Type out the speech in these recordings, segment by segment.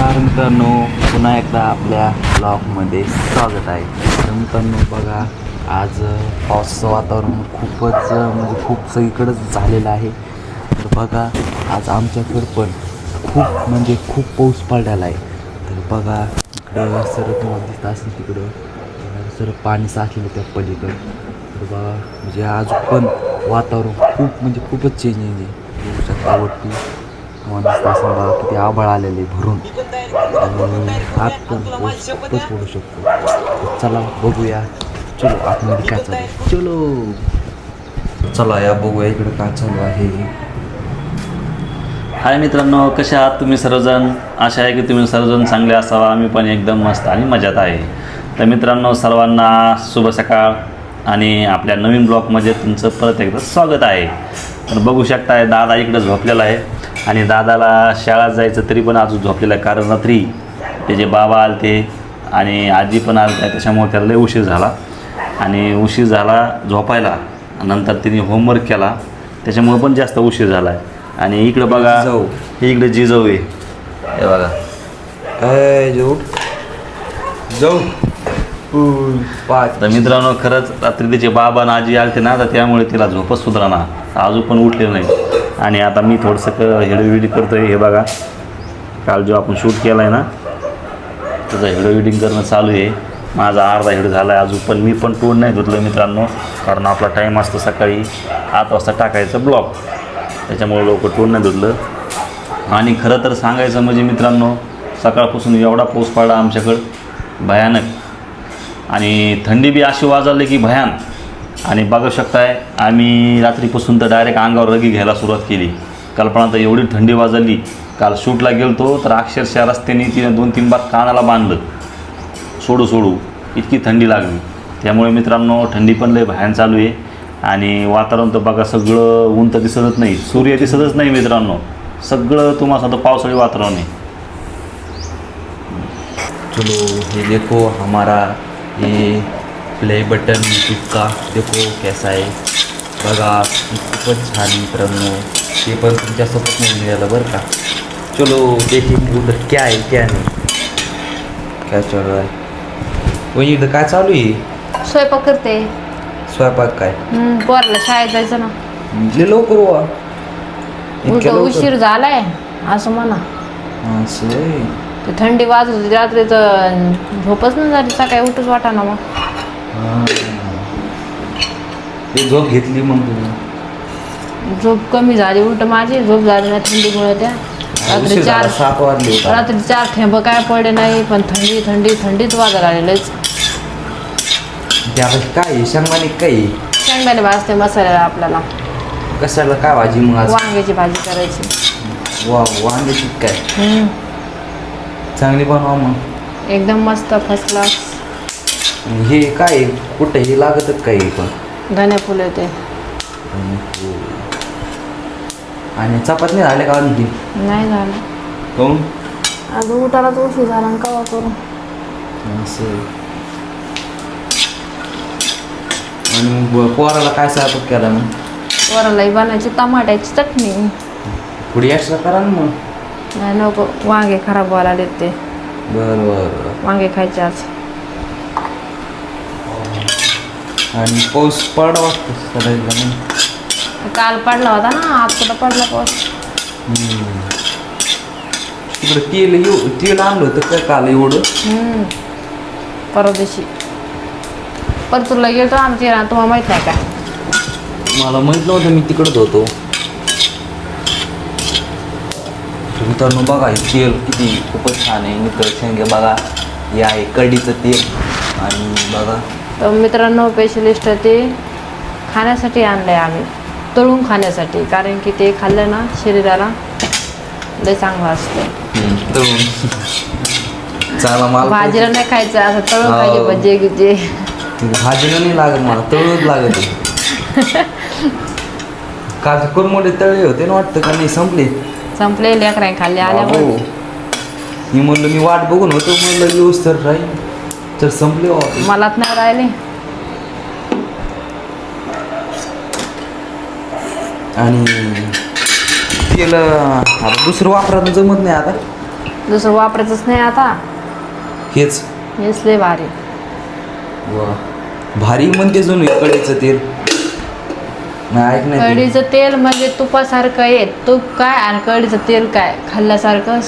नमस्कार मित्रांनो, पुन्हा एकदा आपल्या ब्लॉगमध्ये स्वागत आहे. तर मित्रांनो बघा, आज पावसाचं वातावरण खूप सगळीकडंच झालेलं आहे. तर बघा, आज आमच्याकडं पण खूप पाऊस पडलेला आहे. तर बघा, इकडं सरळ तुम्हाला दिसत असेल तिकडं सरळ पाणी साचलेलं त्या पलीकडं. तर बघा, म्हणजे आज पण वातावरण खूपच चेंज आहे. बघू शकता वरती मस्त असं बघा किती आभाळ आलेले भरून, आणि आत पण पाऊस खूपच पडू शकतो. तर चला बघूया, चलो आतमध्ये काय चालू आहे. चला या बघूया इकडे काय चालू आहे. हाय मित्रांनो, कसे आहात तुम्ही सर्वजण? आशा आहे की तुम्ही सर्वजण चांगले असावा. आम्ही पण एकदम मस्त आणि मजेत आहे. तर मित्रांनो, सर्वांना शुभ सकाळ आणि आपल्या नवीन ब्लॉगमध्ये तुमचं परत एकदा स्वागत आहे. तर बघू शकताय दादा इकडं झोपलेला आहे, आणि दादाला शाळेत जायचं तरी पण अजून झोपलेलं आहे, कारण रात्री त्याचे बाबा आले ते आणि आजी पण आले आहे, त्याच्यामुळे त्याला लय उशीर झाला. आणि उशीर झाला झोपायला, नंतर तिने होमवर्क केला, त्याच्यामुळे पण जास्त उशीर झाला आहे. आणि इकडं बघा, हे इकडे जिजाऊ आहे, हे बघा. जाऊ तर मित्रांनो, खरंच रात्री तिचे बाबा आणि आजी आलते ना, तर त्यामुळे तिला झोपच सुधारना, अजून पण उठले नाही. आणि आता मी थोडंसं हेडो करतो आहे. हे बघा, काल जो आपण शूट केला आहे ना, त्याचं हेडो करणं चालू आहे. माझा अर्धा हेड झाला आहे अजून, पण मी पण तोंड नाही धुतलं मित्रांनो, कारण आपला टाईम असतो सकाळी 8 वाजता टाकायचं ब्लॉग, त्याच्यामुळे लवकर तोंड नाही धुतलं. आणि खरं तर सांगायचं म्हणजे मित्रांनो, सकाळपासून एवढा पाऊस पडला आमच्याकडं भयानक, आणि थंडी बी अशी वाजवली की भयान. आणि बघू शकताय, आम्ही रात्रीपासून तर डायरेक्ट अंगावर रगी घ्यायला सुरुवात केली. कल्पना तर एवढी थंडी वाजवली, काल शूटला गेलतो तर अक्षरशः रस्त्याने तिने 2-3 बार कानाला बांधलं, सोडू इतकी थंडी लागली. त्यामुळे मित्रांनो, थंडी पण लय भयान चालू आहे. आणि वातावरण तर बघा, सगळं ऊन तर दिसतच नाही, सूर्य दिसतच नाही मित्रांनो, सगळं तुम्हाला सांगतो पावसाळी वातावरण आहे. चलो ये देखो हमारा ये प्ले बटन यूट्यूब का, देखो कैसा आहे बघा, खूपच छान मित्रांनो. ते पण तुमच्यासोबत नाही मिळालं बरं का. चलो देखेंगे उधर क्या आहे क्या नाही, काय चालू आहे. वही इथं काय चालू आहे? स्वयंपाक करते. स्वयंपाक काय? पोराला शाळेत जायचं ना, लय लवकर वा, उलट उशीर झालाय असं म्हणा. असं होय. ते थंडी वाजत होती रात्री, तर झोपच नाही झाली, सकाळी उठूच वाटा ना मग. ते झोप घेतली मग तुम्ही? झोप कमी झाली, उलट माझी झोप झाली नाही थंडीमुळे. त्या रात्री 7 वाजले. 4 ठेंब काय पडले नाही, पण थंडीच वाजायला आलेलंच. त्यावेळेस काय शेंगदाणे काय शेंगदाणे भाजते मसाल्याला आपल्याला. कशाला काय भाजी मग आज? वांग्याची भाजी करायची. वांग्याची काय? चांगली बनवा मग, एकदम मस्त फर्स्ट क्लास. हे काय कुठं हे लागतच काय पण? धने फुले ते. आणि चपाती नाही झाले का आणखी? नाही झालं. काहून? आज उठायलाच उशीर झाला आणि कवा करू. असं. आणि मग पोराला काय स्वयंपाक केला मग? वरालाही बनायची टमाट्याची चटणी. थोडी एक्स्ट्रा करा ना मग. नाही नको, वांगे खराब व्हायला आलेत ते. बरं. वांगे खायचे आज. आणि पाऊस पडला वाटतं सगळ्याला. काल पडला होता ना, आज कुठं पडला पाऊस. तिकडं तेल आणलं होतं काय काल एवढं? परवा दिवशी परतूरला गेलो आमची, तुम्हाला माहित नाही काय? मला माहित नव्हतं, मी तिकडच होतो. मित्रांनो बघा, हे तेल किती खूपच छान आहे. मित्र शेंगे बघा, हे आहे कढीचं तेल. आणि बघा तर मित्रांनो, स्पेशलिस्ट ते खाण्यासाठी आणलं आहे आम्ही, तळून खाण्यासाठी, कारण की ते खाल्लं ना शरीराला लय चांगलं असतं. तळून चला मला भाजीला नाही खायचं, असं तळून खायचे भजे गिजे. भाजीला नाही लागत, मला तळूनच लागत. काल कोरमोडे तळे होते ना वाटतं, का नाही संपले लेकरांनी खाल्ले आल्यावर. मी म्हणलं, मी वाट बघून होतो, म्हणलं येऊस तर राहील, तर संपले. मलाच नाही राहिले. आणि तेल आता दुसरं वापरायला जमत नाही आता. दुसरं वापरायचंच नाही आता. हेच हेच लय भारी. वा भारी म्हणते जुनं कढईचं तेल. नाही ऐक नाही ते. कढीचं तेल म्हणजे तुपासारखं आहे. तूप काय आणि कढीचं तेल काय खाल्ल्यासारखं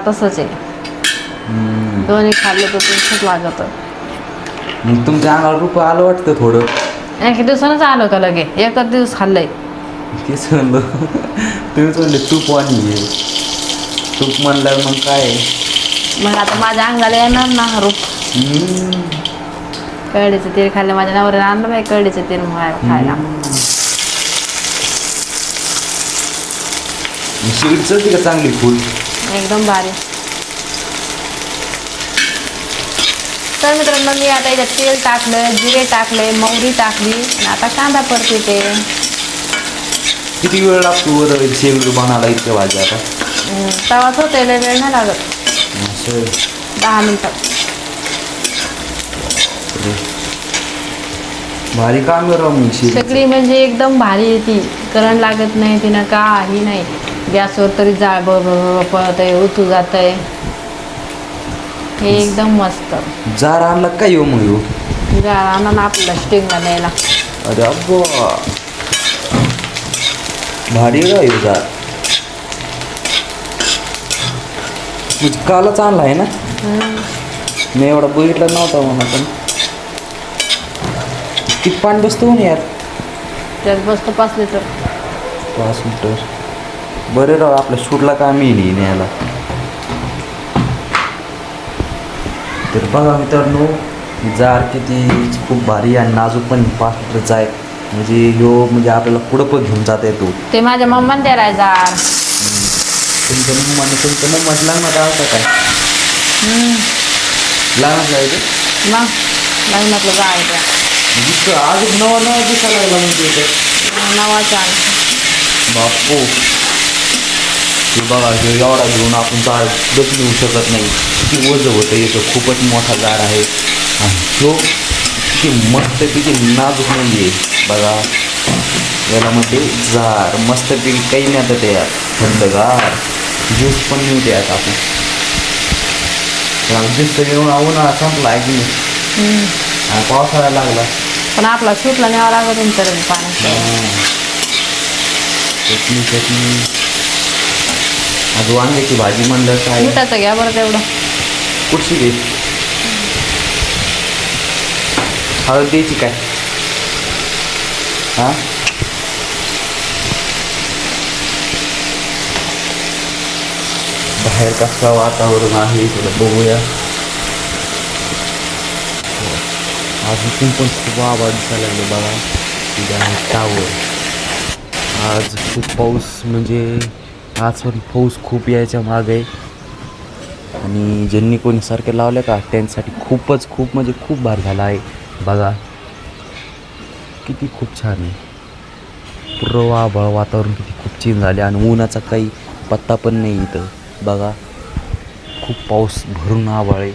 तसंच आहे. दोन्ही खाल्लं तर तसंच लागतं. मग तुमच्या अंगाला रूप आलं वाटतं थोडं. एक दिवसानंच आलं का लगे एकच दिवस खाल्लंय. तेच म्हणलं तुम्हीच म्हणले तूप वाणी आहे. तूप म्हणल्यावर मग काय. मग आता माझ्या अंगाला येणार ना रूप. कढीचं तेल खाल्लं. माझ्या नवऱ्याने आणलं बाई कढीचं तेल खायला. शिगडी चलते का चांगली फुल. एकदम भारी. तर मित्रांनो मी आता याच्यात तेल टाकलं, जिरे टाकले, मोहरी टाकली आणि आता कांदा परते ते. किती वेळ लागतो बरं शेगडी बनायला इतक्या भाज्या आता. तवाच होते लय वेळ नाही लागत. असं 10 मिनिटात. भारी काम राव मग सगळी म्हणजे एकदम भारी आहे ती. करंट लागत नाही तिनं काही नाही. गॅसवर तरी जाळ पळत आहे उतू जात आहे. हे एकदम मस्त. जार आणला काय येऊ मग येऊ. जाळ आणा ना आपल्याला स्टिंगला द्यायला. अरे अब्बा भारी का येऊ जार. म्हणजे कालच आणला आहे ना. मी एवढा बघितला नव्हता म्हणा. पण किती पाणी बसतो ना यार. त्यात बसतो 5 लिटर. 5 लिटर बरे राव. आपल्या शूटला काम येईल न्यायला. तर बघा मित्रांनो जार किती खूप भारी आणि नाजूक पण 5 लिटरचा आहे. म्हणजे ह्यो म्हणजे आपल्याला पुढं पण घेऊन जाता येतो. ते माझ्या मम्माने द्यायला जार. तुमच्या मम्माच लग्नात आलता काय. लग्नात जायचं मग लग्नातलं जायचं. जिथं अजून नवा दिसायला लागला म्हणजे नवाच्या बापू. ते बघा हे एवढा घेऊन आपण जाळ दच नेऊ शकत नाही. किती वजन होतं याचं. खूपच मोठा झाड आहे आणि तो किती मस्तपैकी नाजूक नाही आहे बघा. याला म्हणते जार. मस्तपैकी काही नाही आता त्या थंडगार ज्यूस पण मिळते आता आपण. ज्यूस घेऊन उन्हाळा संपला आहे की नाही. आणि पावसाळा लागला. पण आपला सुटला न्यावा लागत तर पाण्यात. चटणी आज वांग्याची भाजी म्हणलं काय. मिठाचं घ्या बरं तेवढं. कुठची घे. हळद द्यायची काय. हां बाहेर कसं वातावरण आहे थोडं बघूया. आज इथून पण खूप आवाज दिसायला लागले बघा. तिथे आहे टावर. आज खूप पाऊस म्हणजे आज पण पाऊस खूप यायच्या मागे आहे. आणि ज्यांनी कोणी सारखे लावले का त्यांच्यासाठी खूप म्हणजे खूप भार झाला आहे बघा. किती खूप छान आहे. पूर्व आभाळ वातावरण किती खूप चेंज झाले आणि उन्हाचा काही पत्ता पण नाही इथं बघा. खूप पाऊस भरून आभाळ आहे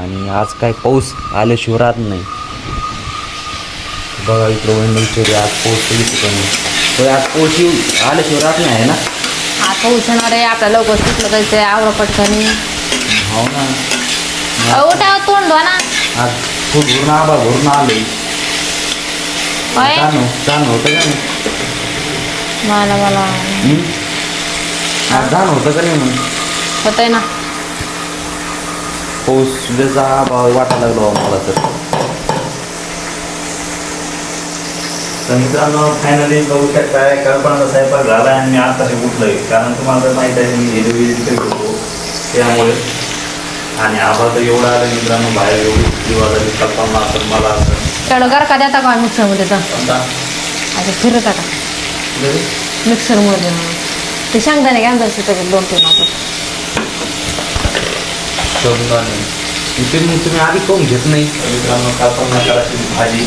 आणि आज काय पाऊस आल्याशिवाय राहत नाही बघा. इकडं वैंडलचे आज पाऊस पण आज पाऊस आल्याशिवाय राहत नाही आहे ना. आता उचलणार आहे आपल्या लवकर सुटलं जायचं आहे. आवरा पटकनी. हो ना. उठा तोंड धुवा ना. आज खूप भरून आभाळ भरून आलं. होय छान होतं का नाही. मला आज छान होतं का नाही मग. होत आहे ना. पाऊस जसा आभाळ वाटायला लागलो मला तर मित्रांनो फायनली बघू शकताय कल्पनाचा स्वयंपाक झाला आणि मी आताशी उठलोय. कारण तुम्हाला तर माहीत आहे मी हिरवी होतो त्यामुळे. आणि आभाळ तर एवढा आलं मित्रांनो बाहेर एवढी दिवाळी कल्पना तर मला असं तेवढं घर का देता का मिक्सरमध्ये तर अच्छा फिरता का मिक्सरमध्ये. ते सांगताना घ्या जसं त्याच्यात 2-3 आता. इथे मग तुम्ही आधी कोण घेत नाही मित्रांनो कल्पना करायची भाजी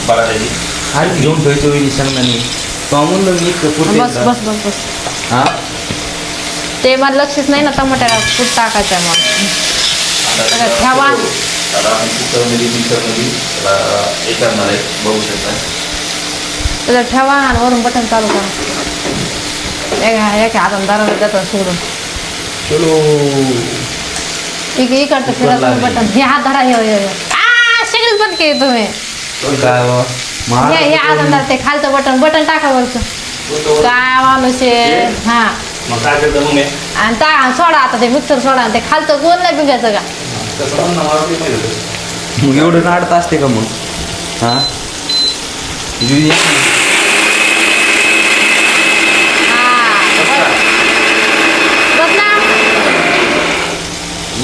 बटाट्याची आधी घेऊन ठेवायचं वेळी सांगताना म्हणलं मी बस बस बस बस. हां ते मला लक्षच नाही ना टमाट्याला खूप टाकायचं आहे मग ठेवा. आता आपण कुकरमध्ये मिक्सरमध्ये त्याला हे करणार आहे बघू शकता. त्याला ठेवा आणि वरून बटन चालू करा. एक हाताने दाराला देतात सोडून. चलो इकडचं फिरायचं बटन हे हात धरा हे सगळेच बंद केले तुम्ही काय बा? हे आनंदात ते खालचं बटन टाका वरचं काय माणूस आहे हा मग काय करतं मग मी आणि सोडा आता ते मिक्सर सोडा आणि ते खालचं गोल नाही बिघायचं का तसं पण मला ते माहिती होतं. मग एवढं नाडत असते का मग हा बस ना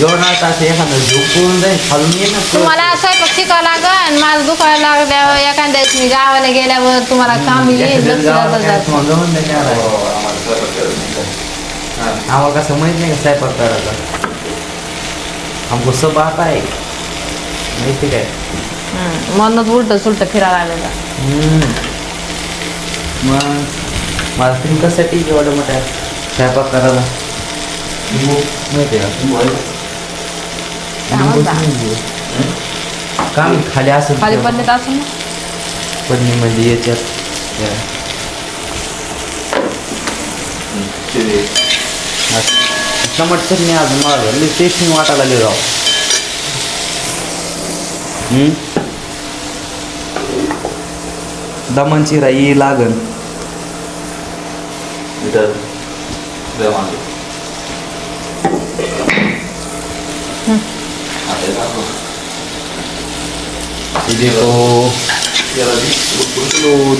एवढं नाडत असते एखादं झोपून जाईल खालून ये ना तुम्हाला स्वयंपाक शिकावं लागन माझं दुखायला लागल्यावर एखाद्या वेळेस मी गावाला गेल्यावर तुम्हाला काम येईल लक्ष जातं जातं. आम्हाला कसं माहित नाही का स्वयंपाक करायचा हमको सब आता आहे माहिती काय म्हणूनच उलट सुलट फिरायला लागलेलं मग मला तुम्ही कशासाठी एवढं मोठ्या स्वयंपाक करायला माहिती का काम खाली असं खाली पडले असं ना पडणे म्हणजे याच्यात टमाट चटणी अजून मला टेस्टिंग वाटायला लागले राव दमनची राई लागन इथं द्या मागे. आता हे टाकू.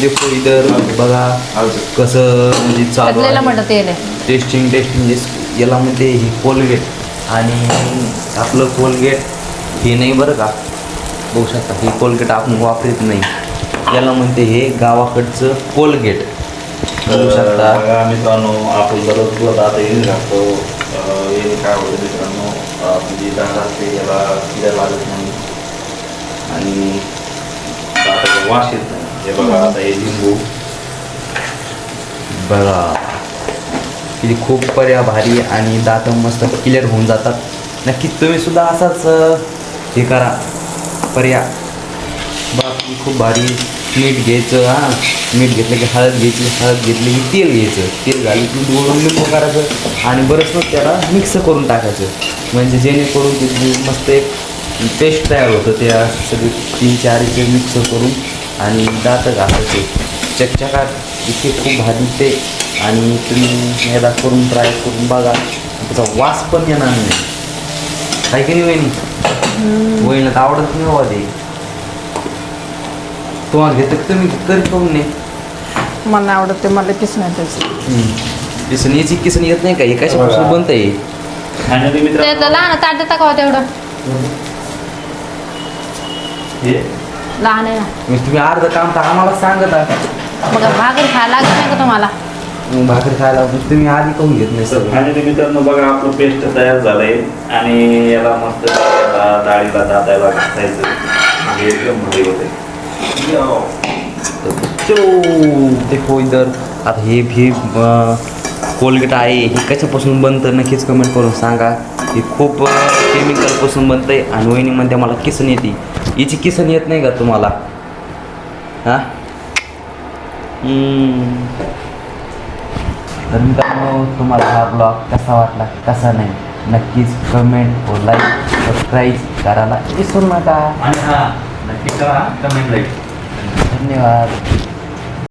देखो इधर बघा कसं म्हणजे चालू कटलेलं आहे. म्हणतं तेल आहे टेस्टिंग याला म्हणते ही कोलगेट आणि आपलं कोलगेट हे नाही बरं का बघू शकता हे कोलगेट आपण वापरत नाही याला म्हणते हे गावाकडचं कोलगेट बघू शकता बघा मित्रांनो आपण दररोज दूध आता येईल घालतो हे काय होतं मित्रांनो म्हणजे डाळ असते याला किडा लागत नाही आणि दाताचा वास येत नाही हे बघा आता हे लिंबू बघा किती खूप पर्या भारी आणि दात मस्त क्लिअर होऊन जातात नक्कीच तुम्ही सुद्धा असाच हे करा पर्या बाकी खूप भारी मीठ घ्यायचं हां मीठ घेतलं की हळद घ्यायची हळद घेतली की तेल घ्यायचं तेल घालून की गोळून लिंबू करायचं आणि बरंच मग त्याला मिक्स करून टाकायचं म्हणजे जेणेकरून तिथली मस्त एक पेस्ट तयार होतं त्या सगळे 3-4 मिक्स करून आणि दात घालायचे चकचकात इथे खूप भारी ते आणि तुम्ही एकदा करून ट्राय करून बघा त्याचा वास पण येणार नाही काही की नाही वहिनी तर आवडत नाही बाबा ते तुम्हाला घेतं तुम्ही करी करून नाही मला नाही आवडत ते मला किस नाही त्याचं किसन याची किसन येत नाही का हे कशापासून बनतं आहे आणि ते मित्रांनो त्याचं लहान ताट देता का हो तेवढं हे लहान आहे ना म्हणजे तुम्ही अर्ध काम तर आम्हाला सांगत आहात मग भाकर खायला लागत नाही का तुम्हाला भाकरी खायला पण तुम्ही आधी काहून घेत नाही सगळं आणि ते मित्रांनो बघा आपलं पेस्ट तयार झालंय आणि याला मस्त डाळीला दातायला घासायचं म्हणजे एकदम भारी होते चलो देखो इधर आता हे कोलगेट आहे हे कशापासून बनतं नक्कीच कमेंट करून सांगा हे खूप केमिकलपासून बनतं आहे आणि वहिनी म्हणते मला किसन येते याची किसन येत नाही का तुम्हाला हां तर मित्रांनो तुम्हाला हा ब्लॉग कसा वाटला कसा नाही नक्कीच कमेंट व लाईक सबस्क्राईब करायला विसरू नका आणि हा नक्की करा कमेंट लाईक धन्यवाद